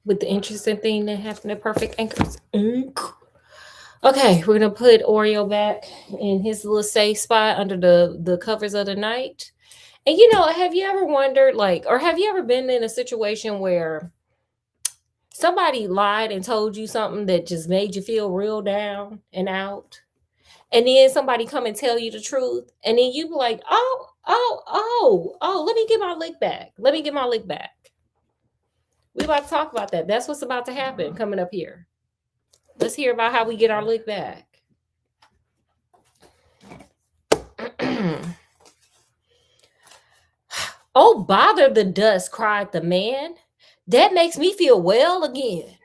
with the interesting thing that happened at Perfect Anchors. Okay, we're gonna put Oreo back in his little safe spot under the covers of the night. And have you ever wondered, like, or have you ever been in a situation where somebody lied and told you something that just made you feel real down and out? And then somebody come and tell you the truth, and then you be like, oh, let me get my lick back. Let me get my lick back. We about to talk about that. That's what's about to happen coming up here. Let's hear about how we get our lick back. Oh, bother the dust, cried the man. That makes me feel well again.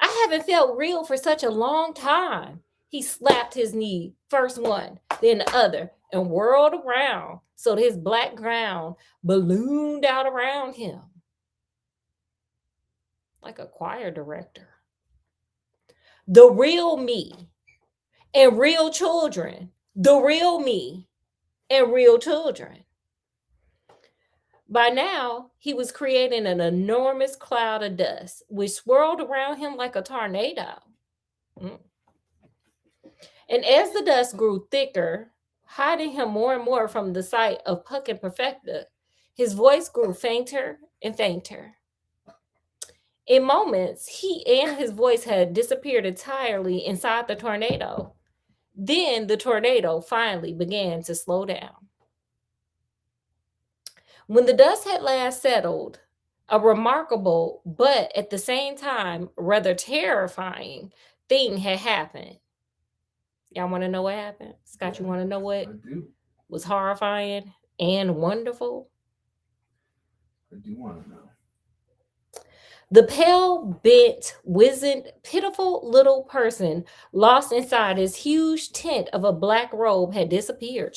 I haven't felt real for such a long time. He slapped his knee, first one, then the other, and whirled around so that his black gown ballooned out around him like a choir director. The real me and real children. The real me and real children. By now, he was creating an enormous cloud of dust, which swirled around him like a tornado. And as the dust grew thicker, hiding him more and more from the sight of Puck and Perfecta, his voice grew fainter and fainter. In moments, he and his voice had disappeared entirely inside the tornado. Then the tornado finally began to slow down. When the dust had last settled, a remarkable, but at the same time rather terrifying thing had happened. Y'all want to know what happened? Scott, you want to know what was horrifying and wonderful? I do want to know. The pale, bent, wizened, pitiful little person lost inside his huge tent of a black robe had disappeared.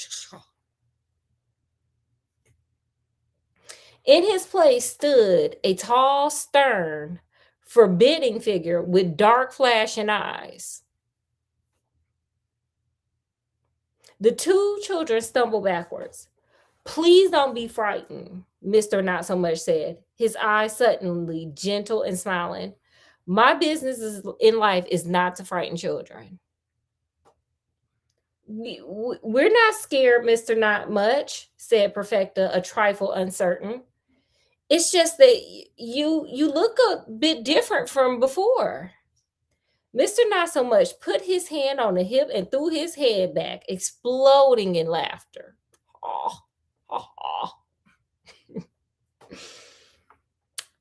In his place stood a tall, stern, forbidding figure with dark, flashing eyes. The two children stumbled backwards. Please don't be frightened, Mr. Not So Much said, his eyes suddenly gentle and smiling. My business in life is not to frighten children. We're not scared, Mr. Not Much, said Perfecta, a trifle uncertain. It's just that you look a bit different from before. Mr. Not So Much put his hand on the hip and threw his head back, exploding in laughter. Oh, oh, oh.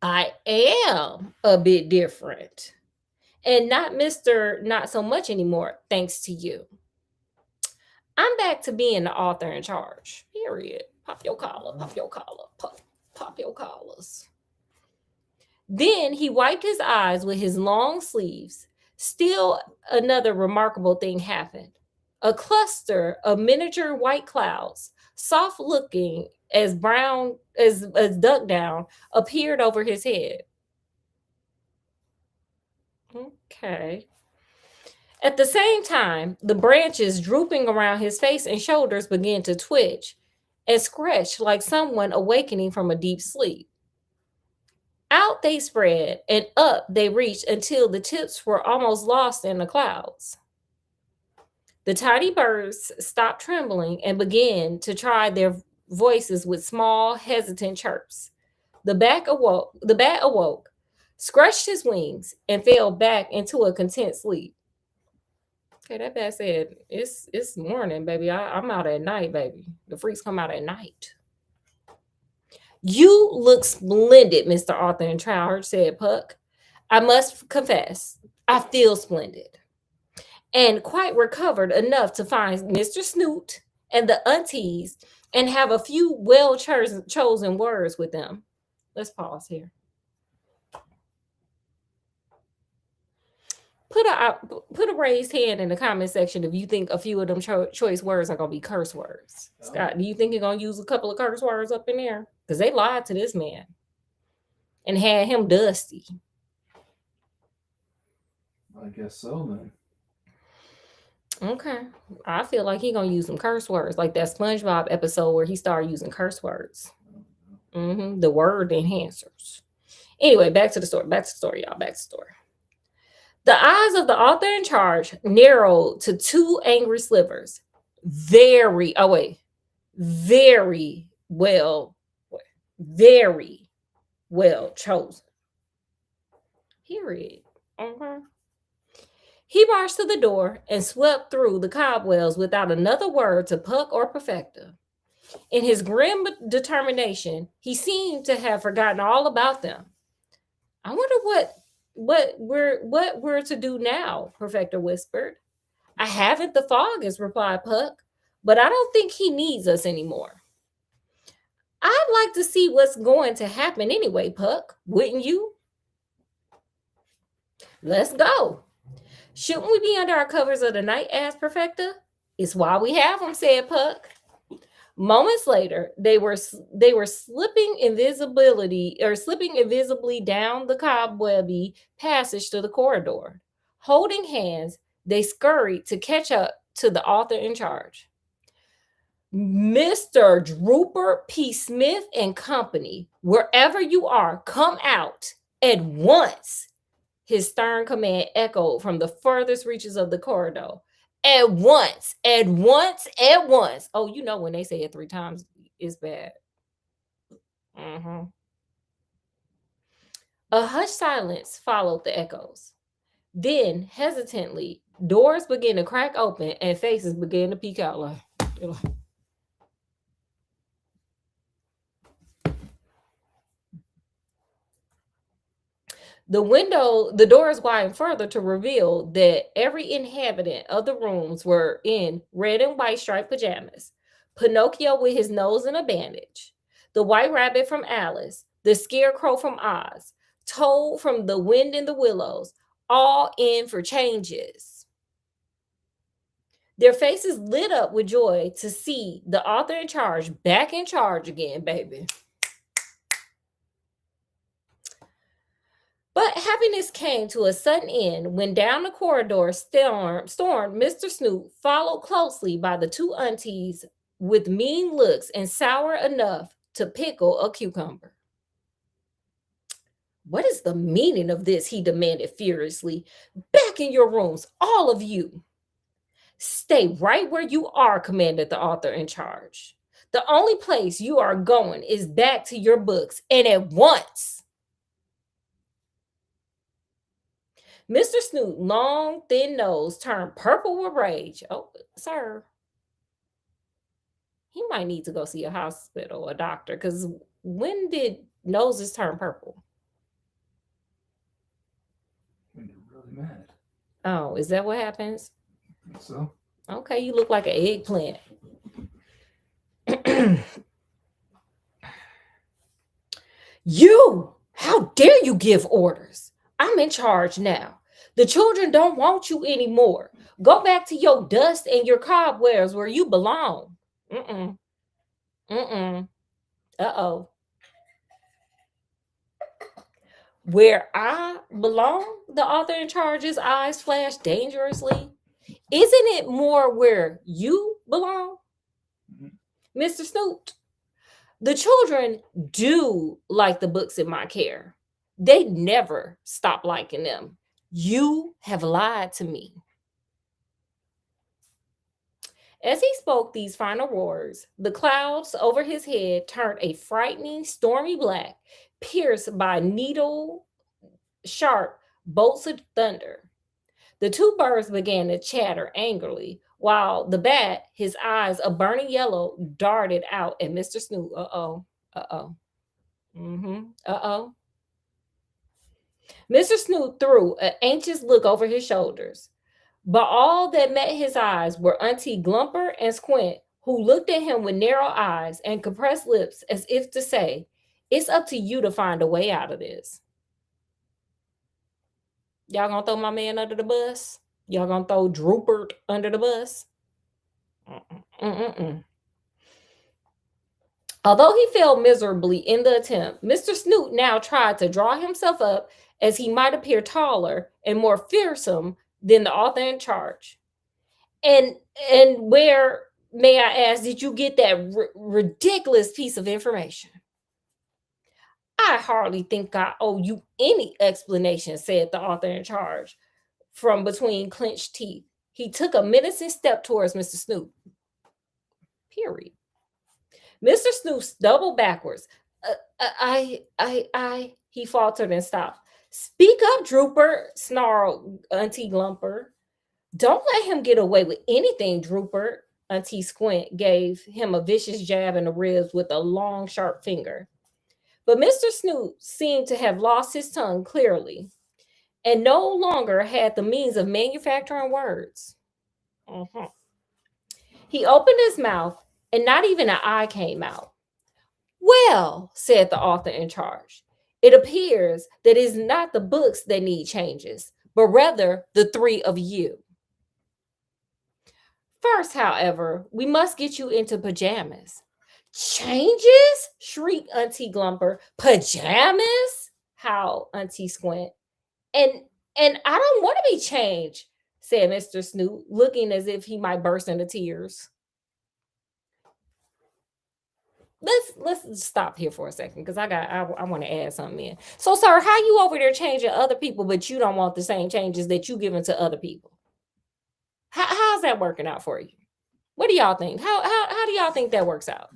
I am a bit different. And not Mr. Not So Much anymore, thanks to you. I'm back to being the author in charge. Period. Pop your collar, pop your collar, pop your collars. Then he wiped his eyes with his long sleeves. Still another remarkable thing happened. A cluster of miniature white clouds, soft looking as brown as duck down, appeared over his head. Okay. At the same time, the branches drooping around his face and shoulders began to twitch and scratch like someone awakening from a deep sleep. Out they spread and up they reached until the tips were almost lost in the clouds. The tiny birds stopped trembling and began to try their voices with small, hesitant chirps. The bat awoke, scratched his wings, and fell back into a content sleep. Okay, that bat said, it's morning, baby. I'm out at night, baby. The freaks come out at night. You look splendid, Mr. Arthur in charge, said Puck. I must confess, I feel splendid. And quite recovered enough to find Mr. Snoot and the aunties and have a few well chosen words with them. Let's pause here. Put a raised hand in the comment section if you think a few of them choice words are gonna be curse words. Scott, do you think you're gonna use a couple of curse words up in there? Because they lied to this man and had him dusty. I guess so then. Okay. I feel like he gonna use some curse words, like that SpongeBob episode where he started using curse words. The word enhancers. Anyway, back to the story. Back to the story, y'all. Back to the story. The eyes of the author in charge narrowed to two angry slivers. Very, oh wait, very well, very well chosen. Period. Okay. He marched to the door and swept through the cobwebs without another word to Puck or Perfecta. In his grim determination, he seemed to have forgotten all about them. I wonder what we're to do now, Perfecta whispered. I haven't the foggiest, replied Puck, but I don't think he needs us anymore. I'd like to see what's going to happen anyway, Puck, wouldn't you? Let's go. Shouldn't we be under our covers of the night? Asked Perfecta. It's why we have them, said Puck. Moments later, they were slipping invisibly down the cobwebby passage to the corridor. Holding hands, they scurried to catch up to the author in charge. Mr. Drooper P. Smith and Company, wherever you are, come out at once. His stern command echoed from the furthest reaches of the corridor. At once, at once, at once. Oh, you know when they say it 3 times, it's bad. A hushed silence followed the echoes. Then, hesitantly, doors began to crack open and faces began to peek out like. The doors widened further to reveal that every inhabitant of the rooms were in red and white striped pajamas. Pinocchio with his nose in a bandage, the White Rabbit from Alice, the Scarecrow from Oz, Toad from The Wind in the Willows, all in for changes. Their faces lit up with joy to see the author in charge back in charge again, baby. But happiness came to a sudden end when down the corridor stormed Mr. Snoot, followed closely by the two aunties with mean looks and sour enough to pickle a cucumber. What is the meaning of this? He demanded furiously. Back in your rooms, all of you. Stay right where you are, commanded the author in charge. The only place you are going is back to your books, and at once. Mr. Snoot's long, thin nose turned purple with rage. Oh, sir. He might need to go see a hospital, a doctor, because when did noses turn purple? When you're really mad. Oh, is that what happens? I think so. Okay, you look like an eggplant. You! How dare you give orders? I'm in charge now. The children don't want you anymore. Go back to your dust and your cobwebs where you belong. Uh-oh. Where I belong? The author in charge's eyes flashed dangerously. Isn't it more where you belong? Mr. Snoot, the children do like the books in my care. They never stop liking them. You have lied to me. As he spoke these final words, the clouds over his head turned a frightening, stormy black, pierced by needle sharp bolts of thunder. The two birds began to chatter angrily, while the bat, his eyes a burning yellow, darted out at Mr. Snoot. Uh-oh. Uh-oh. Mr. Snoot threw an anxious look over his shoulders, but all that met his eyes were Auntie Glumper and Squint, who looked at him with narrow eyes and compressed lips as if to say, it's up to you to find a way out of this. Y'all gonna throw my man under the bus? Y'all gonna throw Droopert under the bus? Although he failed miserably in the attempt, Mr. Snoot now tried to draw himself up as he might appear taller and more fearsome than the author in charge. And where, may I ask, did you get that ridiculous piece of information? I hardly think I owe you any explanation, said the author in charge from between clenched teeth. He took a menacing step towards Mr. Snoop. Period. Mr. Snoop doubled backwards. He faltered and stopped. Speak up, Drooper, snarled Auntie Glumper. Don't let him get away with anything, Drooper. Auntie Squint gave him a vicious jab in the ribs with a long, sharp finger. But Mr. Snoop seemed to have lost his tongue clearly and no longer had the means of manufacturing words. Mhm. He opened his mouth, and not even an eye came out. Well, said the author in charge, it appears that it is not the books that need changes, but rather the three of you. First, however, we must get you into pajamas. Changes? Shrieked Auntie Glumper. Pajamas? Howled Auntie Squint. And I don't want to be changed, said Mr. Snoop, looking as if he might burst into tears. Let's stop here for a second because I want to add something in. So, sir, how you over there changing other people, but you don't want the same changes that you giving to other people? How's that working out for you? What do y'all think? How do y'all think that works out?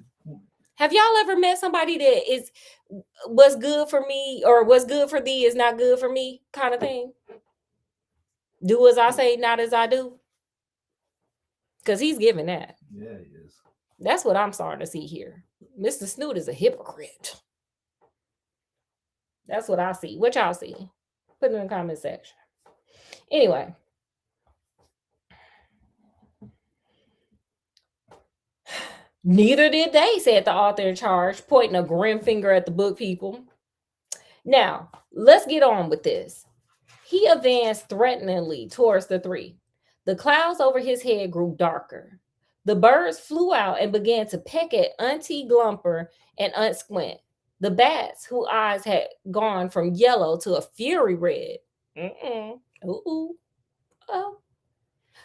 Have y'all ever met somebody that is what's good for me or what's good for thee is not good for me kind of thing? Do as I say, not as I do. Because he's giving that. Yeah, he is. That's what I'm starting to see here. Mr. Snoot is a hypocrite. That's what I see. What y'all see? Put it in the comment section. Anyway. Neither did they, said the author in charge, pointing a grim finger at the book people. Now, let's get on with this. He advanced threateningly towards the three. The clouds over his head grew darker. The birds flew out and began to peck at Auntie Glumper and Aunt Squint. The bats, whose eyes had gone from yellow to a fury red, ooh, oh,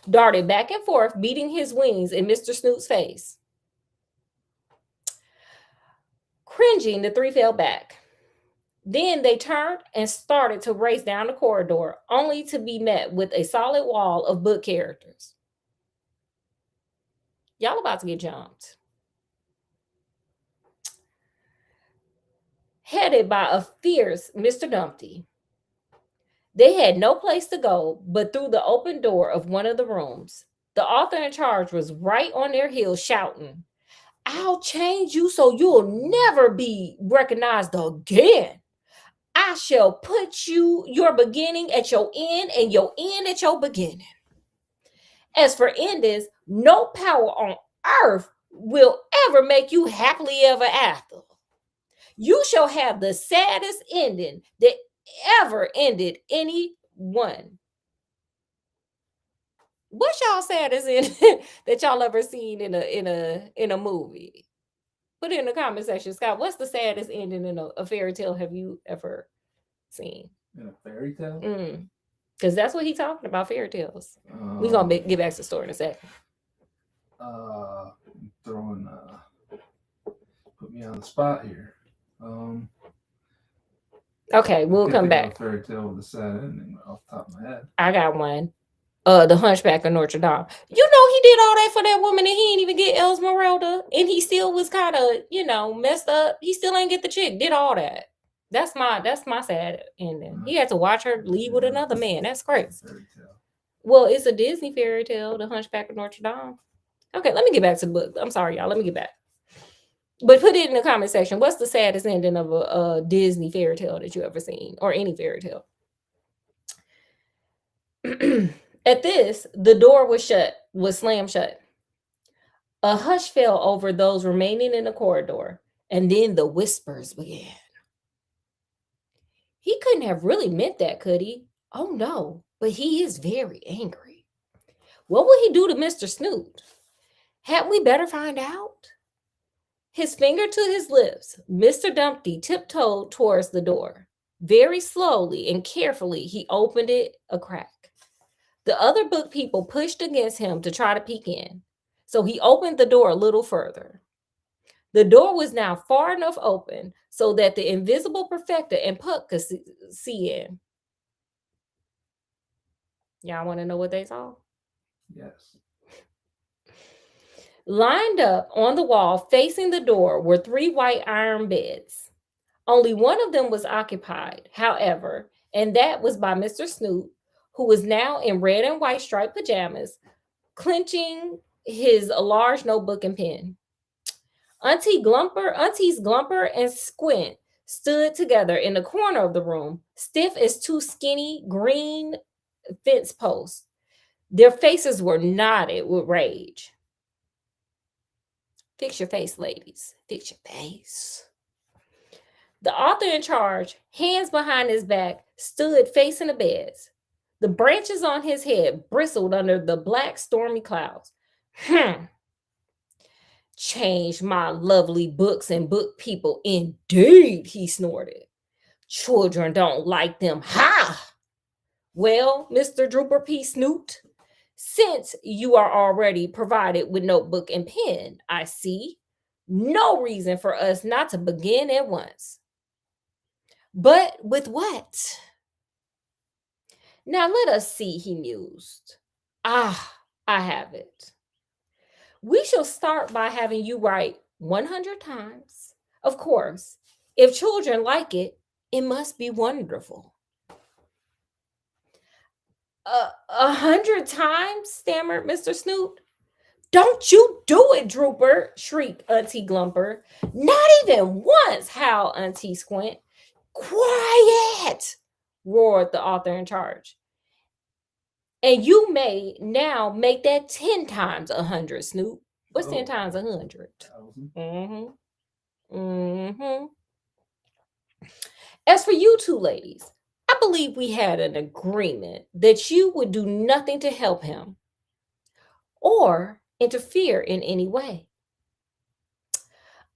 darted back and forth, beating his wings in Mr. Snoot's face. Cringing, the three fell back. Then they turned and started to race down the corridor, only to be met with a solid wall of book characters. Y'all about to get jumped. Headed by a fierce Mr. Dumpty. They had no place to go but through the open door of one of the rooms. The author in charge was right on their heels shouting, I'll change you so you'll never be recognized again. I shall put your beginning at your end and your end at your beginning. As for endings, no power on earth will ever make you happily ever after. You shall have the saddest ending that ever ended anyone. What's y'all saddest ending that y'all ever seen in a movie? Put it in the comment section, Scott. What's the saddest ending in a fairy tale have you ever seen? In a fairy tale? Because that's what he's talking about, fairy tales. We're going to get back to the story in a second. Put me on the spot here. Okay, we'll come back. Fairy tale with a sad ending off the top of my head. I got one. The Hunchback of Notre Dame. You know, he did all that for that woman and he didn't even get Esmeralda. And he still was kind of, messed up. He still ain't get the chick. Did all that. That's my sad ending. He had to watch her leave with another man. That's crazy. Well, it's a Disney fairy tale, The Hunchback of Notre Dame. Okay, let me get back to the book. I'm sorry, y'all. Let me get back. But put it in the comment section. What's the saddest ending of a Disney fairy tale that you ever seen? Or any fairy tale? At this, the door was slammed shut. A hush fell over those remaining in the corridor, and then the whispers began. He couldn't have really meant that, could he? Oh no, but he is very angry. What will he do to Mr. Snoot? Hadn't we better find out? His finger to his lips, Mr. Dumpty tiptoed towards the door. Very slowly and carefully, he opened it a crack. The other book people pushed against him to try to peek in, so he opened the door a little further. The door was now far enough open so that the invisible perfecter and Puck could see in. Y'all want to know what they saw? Yes. Lined up on the wall facing the door were 3 white iron beds. Only one of them was occupied, however, and that was by Mr. Snoot, who was now in red and white striped pajamas, clenching his large notebook and pen. Aunties Glumper and Squint stood together in the corner of the room, stiff as 2 skinny green fence posts. Their faces were knotted with rage. Fix your face, ladies. Fix your face. The author in charge, hands behind his back, stood facing the beds. The branches on his head bristled under the black stormy clouds. Change my lovely books and book people, indeed, he snorted. Children don't like them. Ha! Well, Mr. Drooper P. Snoot, since you are already provided with notebook and pen, I see no reason for us not to begin at once. But with what? Now let us see, he mused. I have it. We shall start by having you write 100 times. Of course, if children like it, it must be wonderful. 100 times, stammered Mr. Snoot. Don't you do it, Drooper, shrieked Auntie Glumper. Not even once, howled Auntie Squint. Quiet, roared the author in charge. And you may now make that 10 times 100, Snoop. What's 10 times 100? 1,000. As for you two ladies, I believe we had an agreement that you would do nothing to help him or interfere in any way.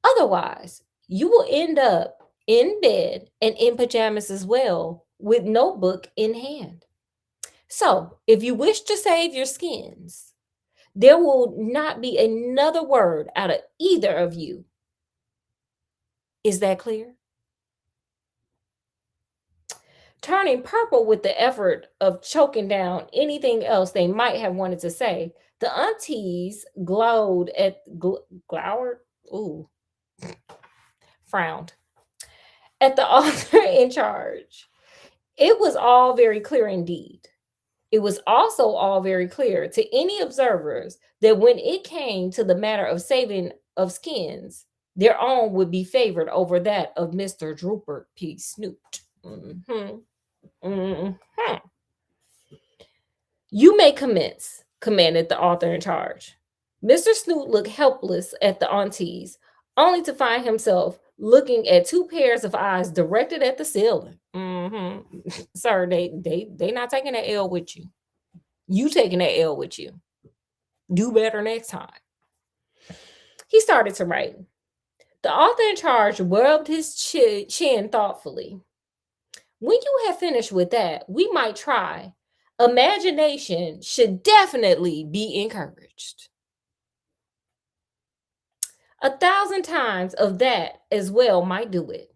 Otherwise, you will end up in bed and in pajamas as well, with notebook in hand. So, if you wish to save your skins, there will not be another word out of either of you. Is that clear? Turning purple with the effort of choking down anything else they might have wanted to say, the aunties frowned at the author in charge. It was all very clear indeed. It was also all very clear to any observers that when it came to the matter of saving of skins, their own would be favored over that of Mr. Drooper P. Snoot. You may commence, commanded the author in charge. Mr. Snoot looked helpless at the aunties, only to find himself looking at 2 pairs of eyes directed at the ceiling. Sir, they not taking that L with you. You taking that L with you. Do better next time. He started to write. The author in charge rubbed his chin thoughtfully. When you have finished with that, we might try. Imagination should definitely be encouraged. 1,000 times of that as well might do it.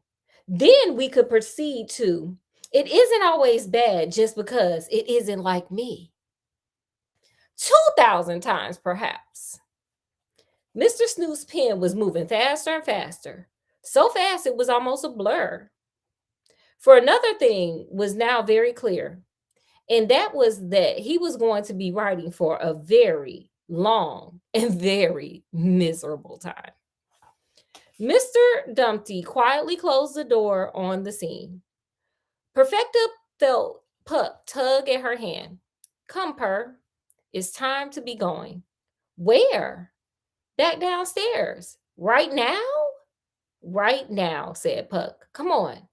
Then we could proceed to, it isn't always bad just because it isn't like me. 2,000 times perhaps. Mr. Snoot's pen was moving faster and faster, so fast it was almost a blur. For another thing was now very clear, and that was that he was going to be writing for a very long and very miserable time. Mr. Dumpty quietly closed the door on the scene. Perfecta felt Puck tug at her hand. Come, Purr. It's time to be going. Where? Back downstairs. Right now? Right now, said Puck. Come on.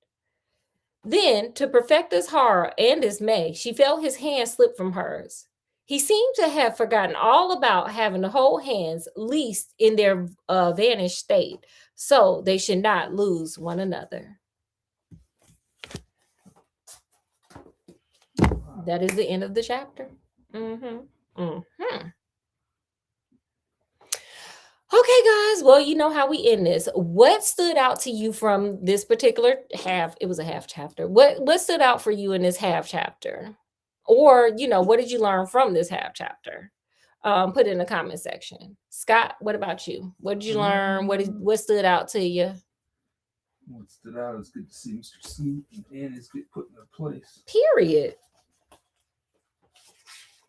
Then, to Perfecta's horror and dismay, she felt his hand slip from hers. He seemed to have forgotten all about having to hold hands, least in their vanished state, so they should not lose one another. That is the end of the chapter. Okay, Okay, guys. Well, you know how we end this. What stood out to you from this particular half? It was a half chapter. What stood out for you in this half chapter? Or, what did you learn from this half chapter? Put it in the comment section. Scott, what about you? What did you learn? What stood out to you? What stood out is good to see Mr. Snoop and Annie's get put in their place. Period.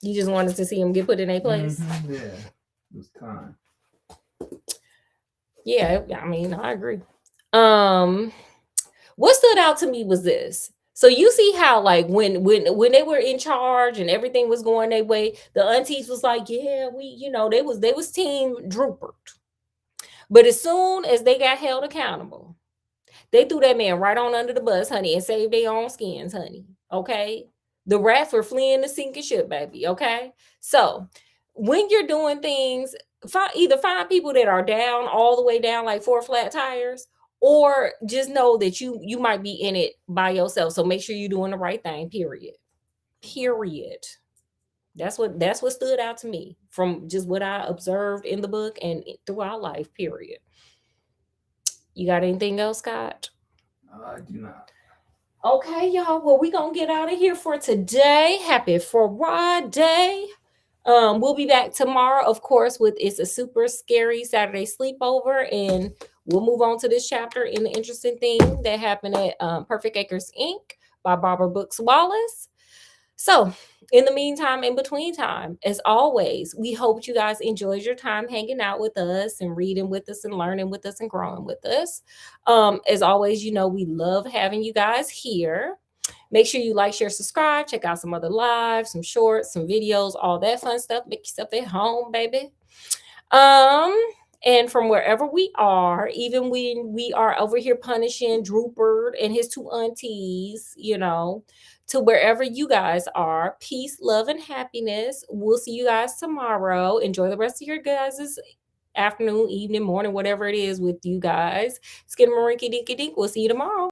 You just wanted to see him get put in a place? Yeah, it was time. Yeah, I mean, I agree. What stood out to me was this. So you see how like when they were in charge and everything was going their way, the aunties was like, yeah, they was team Drupert. But as soon as they got held accountable, they threw that man right on under the bus, honey, and saved their own skins, honey. Okay. The rats were fleeing the sinking ship, baby. Okay. So when you're doing things, either find people that are down all the way down like 4 flat tires, or just know that you might be in it by yourself. So make sure you're doing the right thing. Period. Period. That's what stood out to me from just what I observed in the book and throughout life. Period. You got anything else, Scott? I do not. Okay, y'all. Well, we gonna get out of here for today. Happy Friday. We'll be back tomorrow, of course, with It's a Super Scary Saturday Sleepover, and we'll move on to this chapter in the interesting thing that happened at Perfect Acres Inc. by Barbara Brooks Wallace. So, in the meantime, in between time, as always, we hope you guys enjoyed your time hanging out with us and reading with us and learning with us and growing with us. As always, we love having you guys here. Make sure you like, share, subscribe, check out some other lives, some shorts, some videos, all that fun stuff. Make yourself at home, baby. And from wherever we are, even when we are over here punishing Drupert and his 2 aunties, to wherever you guys are, peace, love, and happiness. We'll see you guys tomorrow. Enjoy the rest of your guys' afternoon, evening, morning, whatever it is with you guys. Skidamarinky dinky dink. We'll see you tomorrow.